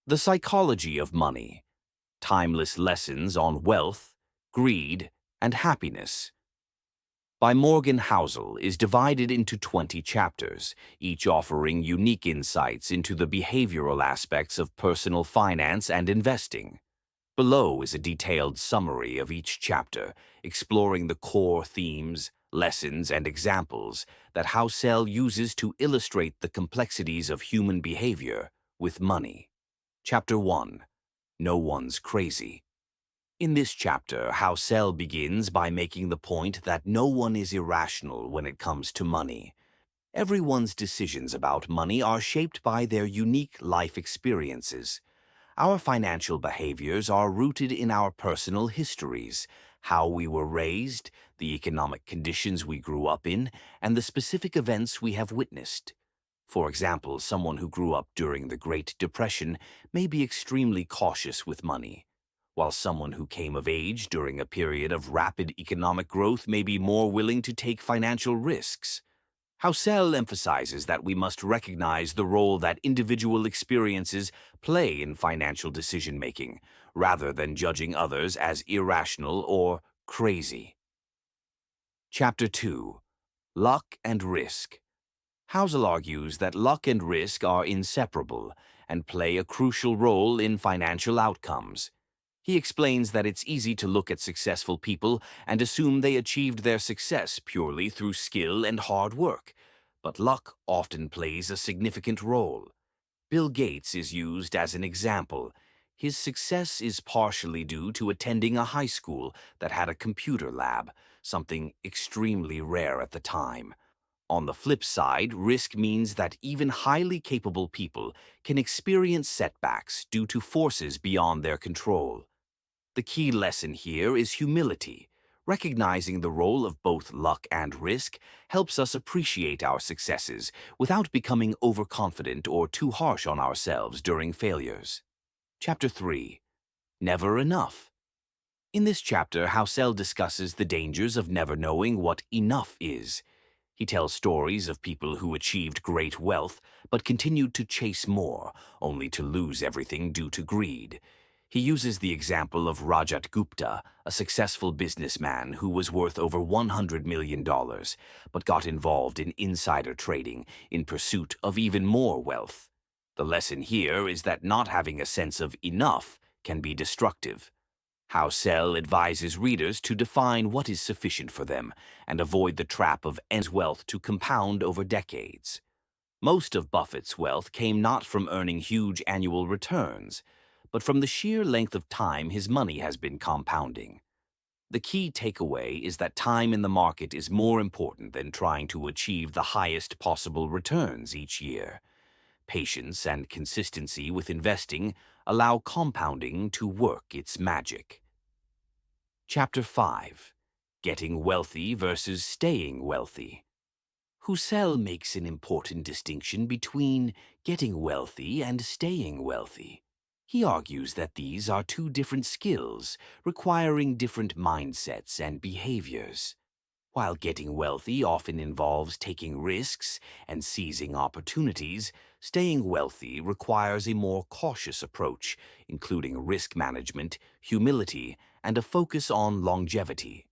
The Psychology of Money, Timeless Lessons on Wealth, Greed, and Happiness, by Morgan Housel, is divided into 20 chapters, each offering unique insights into the behavioral aspects of personal finance and investing. Below is a detailed summary of each chapter, exploring the core themes, lessons, and examples that Housel uses to illustrate the complexities of human behavior with money. Chapter 1. No One's Crazy. In this chapter, Housel begins by making the point that no one is irrational when it comes to money. Everyone's decisions about money are shaped by their unique life experiences. Our financial behaviors are rooted in our personal histories, how we were raised, the economic conditions we grew up in, and the specific events we have witnessed. For example, someone who grew up during the Great Depression may be extremely cautious with money, while someone who came of age during a period of rapid economic growth may be more willing to take financial risks. Housel emphasizes that we must recognize the role that individual experiences play in financial decision-making, rather than judging others as irrational or crazy. Chapter 2. Luck and Risk. Housel argues that luck and risk are inseparable and play a crucial role in financial outcomes. He explains that it's easy to look at successful people and assume they achieved their success purely through skill and hard work, but luck often plays a significant role. Bill Gates is used as an example. His success is partially due to attending a high school that had a computer lab, something extremely rare at the time. On the flip side, risk means that even highly capable people can experience setbacks due to forces beyond their control. The key lesson here is humility. Recognizing the role of both luck and risk helps us appreciate our successes without becoming overconfident or too harsh on ourselves during failures. Chapter 3. Never Enough. In this chapter, Housel discusses the dangers of never knowing what enough is. He tells stories of people who achieved great wealth but continued to chase more, only to lose everything due to greed. He uses the example of Rajat Gupta, a successful businessman who was worth over $100 million, but got involved in insider trading in pursuit of even more wealth. The lesson here is that not having a sense of enough can be destructive. Housel advises readers to define what is sufficient for them and avoid the trap of wealth to compound over decades. Most of Buffett's wealth came not from earning huge annual returns, but from the sheer length of time his money has been compounding. The key takeaway is that time in the market is more important than trying to achieve the highest possible returns each year. Patience and consistency with investing allow compounding to work its magic. Chapter 5. Getting Wealthy versus Staying Wealthy. Housel makes an important distinction between getting wealthy and staying wealthy. He argues that these are two different skills, requiring different mindsets and behaviors. While getting wealthy often involves taking risks and seizing opportunities, staying wealthy requires a more cautious approach, including risk management, humility, and a focus on longevity.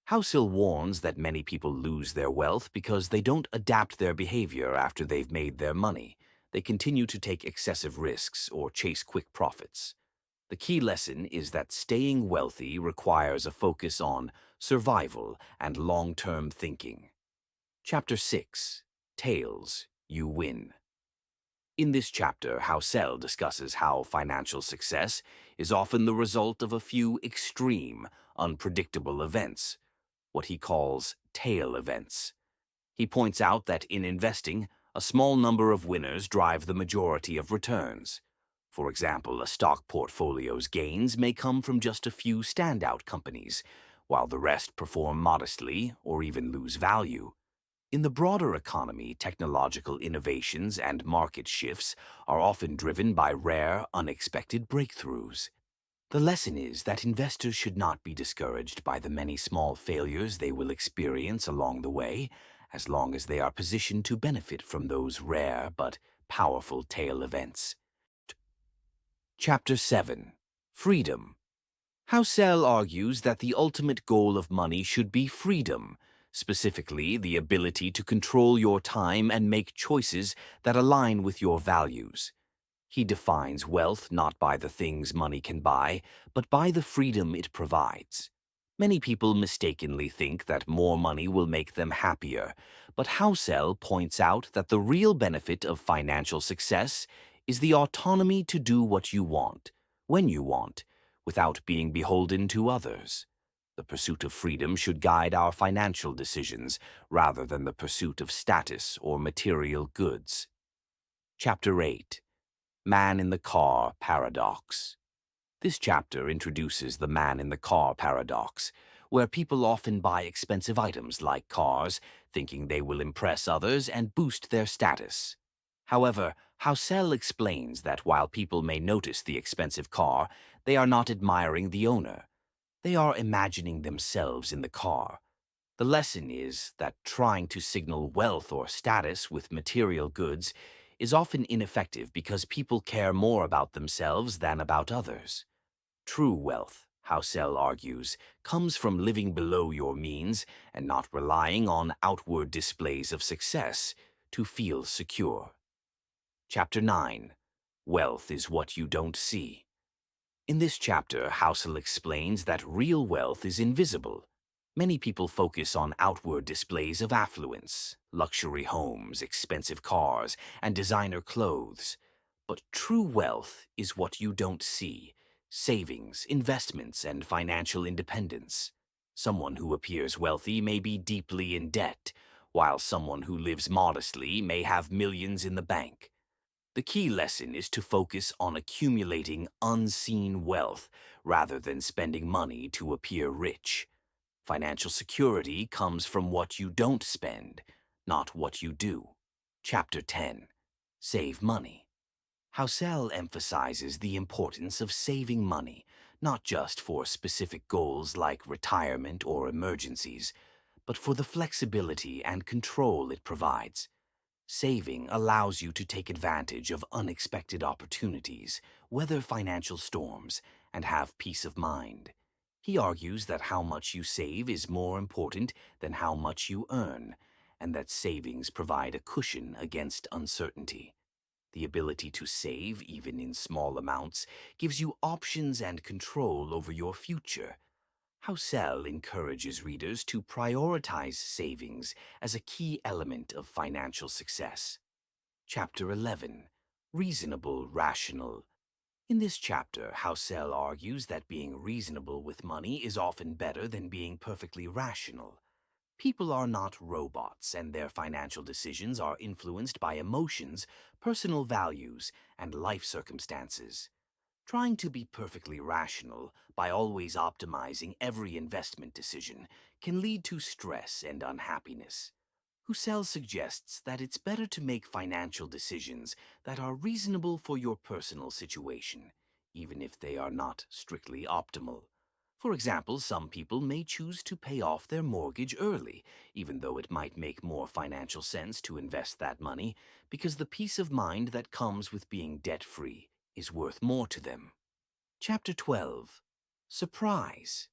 Housel warns that many people lose their wealth because they don't adapt their behavior after they've made their money. They continue to take excessive risks or chase quick profits. The key lesson is that staying wealthy requires a focus on survival and long-term thinking. Chapter 6. Tails, You Win. In this chapter, Housel discusses how financial success is often the result of a few extreme, unpredictable events, what he calls tail events. He points out that in investing, a small number of winners drive the majority of returns. For example, a stock portfolio's gains may come from just a few standout companies, while the rest perform modestly or even lose value. In the broader economy, technological innovations and market shifts are often driven by rare, unexpected breakthroughs. The lesson is that investors should not be discouraged by the many small failures they will experience along the way, as long as they are positioned to benefit from those rare but powerful tail events. Chapter 7. Freedom. Housel argues that the ultimate goal of money should be freedom, specifically the ability to control your time and make choices that align with your values. He defines wealth not by the things money can buy, but by the freedom it provides. Many people mistakenly think that more money will make them happier, but Housel points out that the real benefit of financial success is the autonomy to do what you want, when you want, without being beholden to others. The pursuit of freedom should guide our financial decisions rather than the pursuit of status or material goods. Chapter 8. Man in the Car Paradox. This chapter introduces the man in the car paradox, where people often buy expensive items like cars, thinking they will impress others and boost their status. However, Housel explains that while people may notice the expensive car, they are not admiring the owner. They are imagining themselves in the car. The lesson is that trying to signal wealth or status with material goods is often ineffective because people care more about themselves than about others. True wealth, Housel argues, comes from living below your means and not relying on outward displays of success to feel secure. Chapter 9. Wealth is what you don't see. In this chapter, Housel explains that real wealth is invisible. Many people focus on outward displays of affluence, luxury homes, expensive cars, and designer clothes. But true wealth is what you don't see: savings, investments, and financial independence. Someone who appears wealthy may be deeply in debt, while someone who lives modestly may have millions in the bank. The key lesson is to focus on accumulating unseen wealth rather than spending money to appear rich. Financial security comes from what you don't spend, not what you do. Chapter 10. Save money. Housel emphasizes the importance of saving money, not just for specific goals like retirement or emergencies, but for the flexibility and control it provides. Saving allows you to take advantage of unexpected opportunities, weather financial storms, and have peace of mind. He argues that how much you save is more important than how much you earn, and that savings provide a cushion against uncertainty. The ability to save, even in small amounts, gives you options and control over your future. Housel encourages readers to prioritize savings as a key element of financial success. Chapter 11. Reasonable, Rational. In this chapter, Housel argues that being reasonable with money is often better than being perfectly rational. People are not robots, and their financial decisions are influenced by emotions, personal values, and life circumstances. Trying to be perfectly rational by always optimizing every investment decision can lead to stress and unhappiness. Husserl suggests that it's better to make financial decisions that are reasonable for your personal situation, even if they are not strictly optimal. For example, some people may choose to pay off their mortgage early, even though it might make more financial sense to invest that money, because the peace of mind that comes with being debt-free is worth more to them. Chapter 12. Surprise.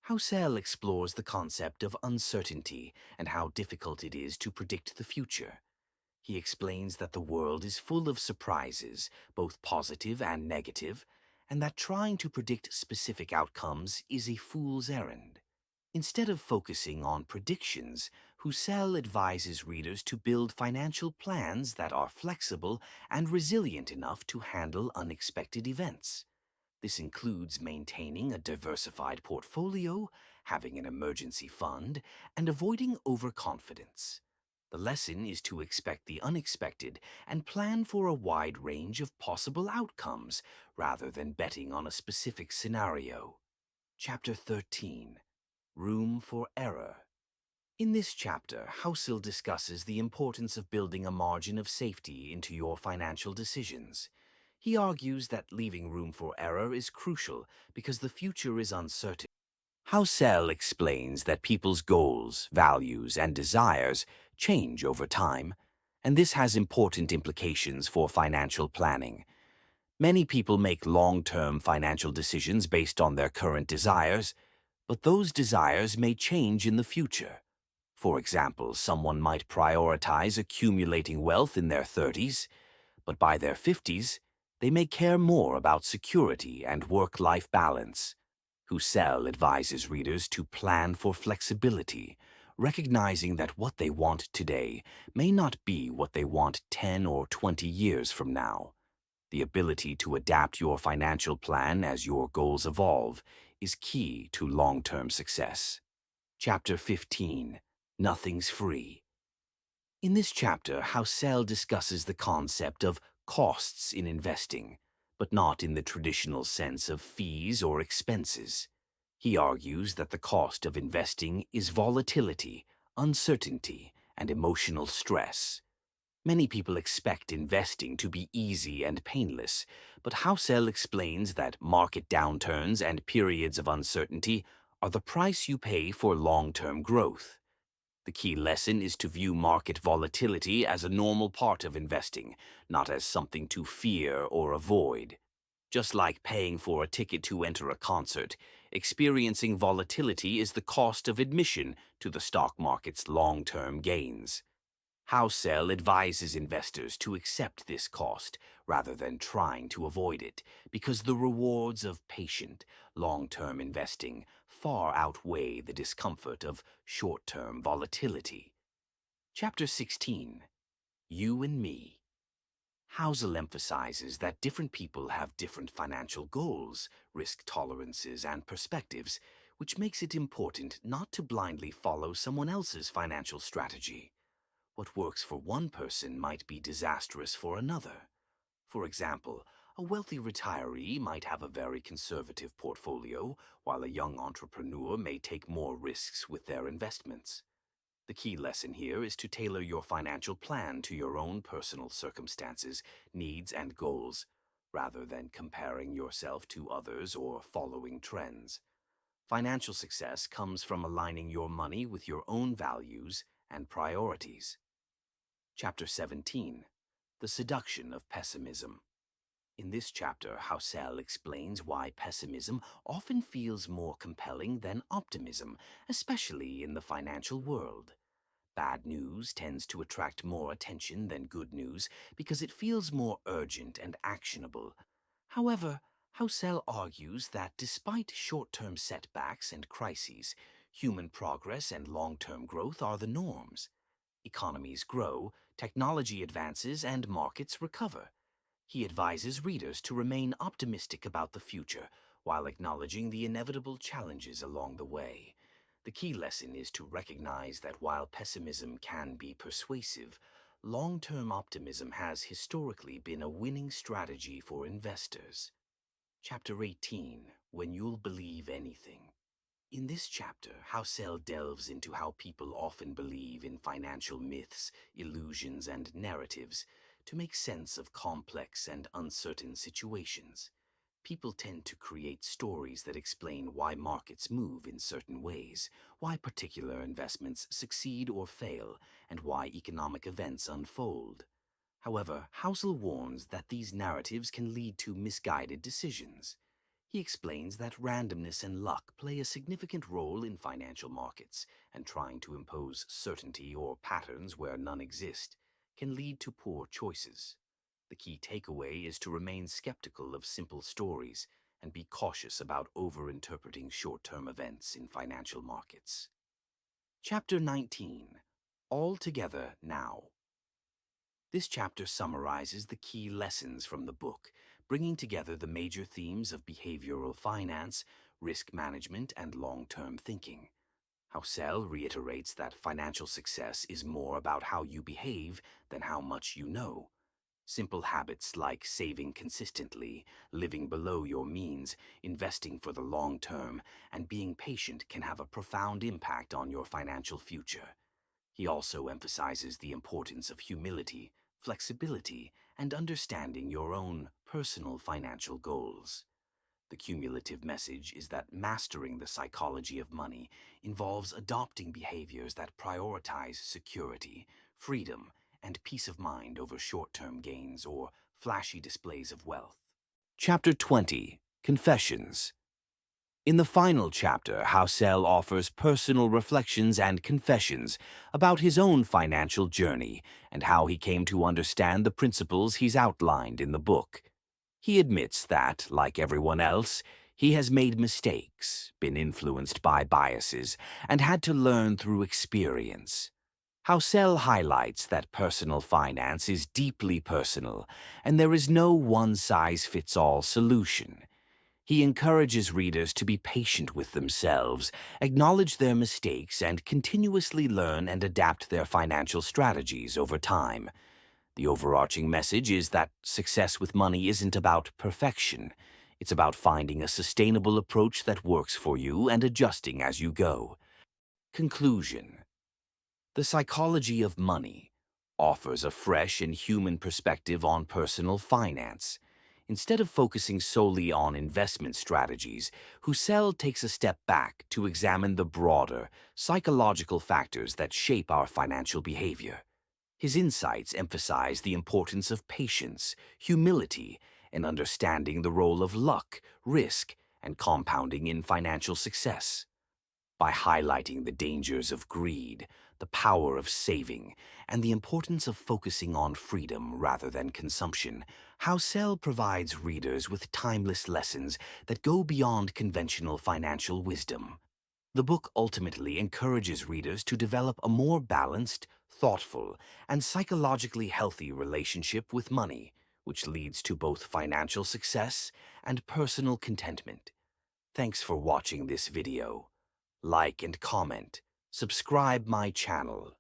Housel explores the concept of uncertainty and how difficult it is to predict the future. He explains that the world is full of surprises, both positive and negative, and that trying to predict specific outcomes is a fool's errand. Instead of focusing on predictions, Husserl advises readers to build financial plans that are flexible and resilient enough to handle unexpected events. This includes maintaining a diversified portfolio, having an emergency fund, and avoiding overconfidence. The lesson is to expect the unexpected and plan for a wide range of possible outcomes rather than betting on a specific scenario. Chapter 13. Room for Error. In this chapter, Housel discusses the importance of building a margin of safety into your financial decisions. He argues that leaving room for error is crucial because the future is uncertain. Housel explains that people's goals, values, and desires change over time, and this has important implications for financial planning. Many people make long-term financial decisions based on their current desires, but those desires may change in the future. For example, someone might prioritize accumulating wealth in their 30s, but by their 50s, they may care more about security and work-life balance. Housel advises readers to plan for flexibility, recognizing that what they want today may not be what they want 10 or 20 years from now. The ability to adapt your financial plan as your goals evolve is key to long-term success. Chapter 15. Nothing's Free. In this chapter, Housel discusses the concept of costs in investing, but not in the traditional sense of fees or expenses. He argues that the cost of investing is volatility, uncertainty, and emotional stress. Many people expect investing to be easy and painless, but Housel explains that market downturns and periods of uncertainty are the price you pay for long-term growth. The key lesson is to view market volatility as a normal part of investing, not as something to fear or avoid. Just like paying for a ticket to enter a concert, experiencing volatility is the cost of admission to the stock market's long-term gains. Housel advises investors to accept this cost rather than trying to avoid it, because the rewards of patient, long-term investing far outweigh the discomfort of short-term volatility. Chapter 16. You and Me. Housel emphasizes that different people have different financial goals, risk tolerances, and perspectives, which makes it important not to blindly follow someone else's financial strategy. What works for one person might be disastrous for another. For example, a wealthy retiree might have a very conservative portfolio, while a young entrepreneur may take more risks with their investments. The key lesson here is to tailor your financial plan to your own personal circumstances, needs, and goals, rather than comparing yourself to others or following trends. Financial success comes from aligning your money with your own values and priorities. Chapter 17. The Seduction of Pessimism. In this chapter, Housel explains why pessimism often feels more compelling than optimism, especially in the financial world. Bad news tends to attract more attention than good news because it feels more urgent and actionable. However, Housel argues that despite short-term setbacks and crises, human progress and long-term growth are the norms. Economies grow, technology advances, and markets recover. He advises readers to remain optimistic about the future while acknowledging the inevitable challenges along the way. The key lesson is to recognize that while pessimism can be persuasive, long-term optimism has historically been a winning strategy for investors. Chapter 18. When You'll Believe Anything. In this chapter, Housel delves into how people often believe in financial myths, illusions, and narratives to make sense of complex and uncertain situations. People tend to create stories that explain why markets move in certain ways, why particular investments succeed or fail, and why economic events unfold. However, Housel warns that these narratives can lead to misguided decisions. He explains that randomness and luck play a significant role in financial markets, and trying to impose certainty or patterns where none exist can lead to poor choices. The key takeaway is to remain skeptical of simple stories and be cautious about over-interpreting short-term events in financial markets. Chapter 19. All Together Now. This chapter summarizes the key lessons from the book, bringing together the major themes of behavioral finance, risk management, and long-term thinking. Housel reiterates that financial success is more about how you behave than how much you know. Simple habits like saving consistently, living below your means, investing for the long term, and being patient can have a profound impact on your financial future. He also emphasizes the importance of humility, flexibility, and understanding your own personal financial goals. The cumulative message is that mastering the psychology of money involves adopting behaviors that prioritize security, freedom, and peace of mind over short-term gains or flashy displays of wealth. Chapter 20, Confessions. In the final chapter, Housel offers personal reflections and confessions about his own financial journey and how he came to understand the principles he's outlined in the book. He admits that, like everyone else, he has made mistakes, been influenced by biases, and had to learn through experience. Housel highlights that personal finance is deeply personal, and there is no one-size-fits-all solution. He encourages readers to be patient with themselves, acknowledge their mistakes, and continuously learn and adapt their financial strategies over time. The overarching message is that success with money isn't about perfection. It's about finding a sustainable approach that works for you and adjusting as you go. Conclusion. The Psychology of Money offers a fresh and human perspective on personal finance. Instead of focusing solely on investment strategies, Housel takes a step back to examine the broader, psychological factors that shape our financial behavior. His insights emphasize the importance of patience, humility, and understanding the role of luck, risk, and compounding in financial success. By highlighting the dangers of greed, the power of saving, and the importance of focusing on freedom rather than consumption, Housel provides readers with timeless lessons that go beyond conventional financial wisdom. The book ultimately encourages readers to develop a more balanced, thoughtful, and psychologically healthy relationship with money, which leads to both financial success and personal contentment. Thanks for watching this video. Like and comment. Subscribe my channel.